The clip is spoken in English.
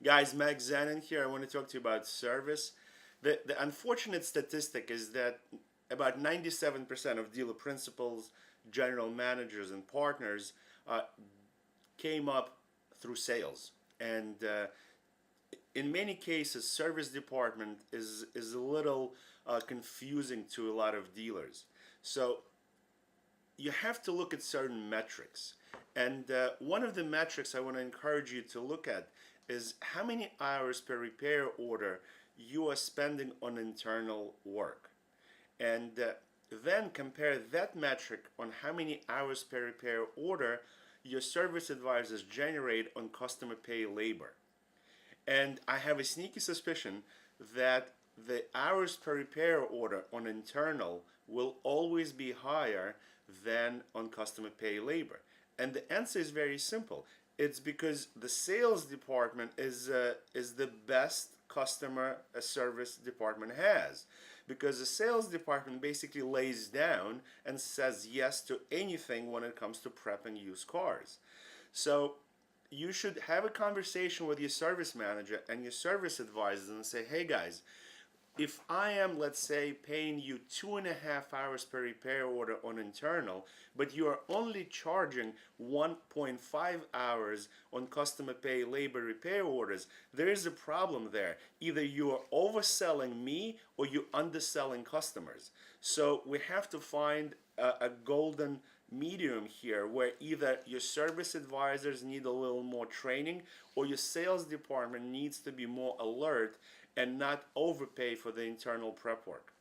Guys, Max Zanan here. I want to talk to you about service. The unfortunate statistic is that about 97% of dealer principals, general managers, and partners uh, came up through sales. And in many cases, service department is a little confusing to a lot of dealers. So you have to look at certain metrics. And one of the metrics I want to encourage you to look at is how many hours per repair order you are spending on internal work. And then compare that metric on how many hours per repair order your service advisors generate on customer pay labor. And I have a sneaky suspicion that the hours per repair order on internal will always be higher than on customer pay labor. And the answer is very simple. It's because the sales department is the best customer service department has. Because the sales department basically lays down and says yes to anything when it comes to prepping used cars. So you should have a conversation with your service manager and your service advisors and say, hey guys, if I am, let's say, paying you 2.5 hours per repair order on internal, but you are only charging 1.5 hours on customer pay labor repair orders, there is a problem there. Either you are overselling me or you're underselling customers. So we have to find a golden medium here where either your service advisors need a little more training or your sales department needs to be more alert and not overpay for the internal prep work.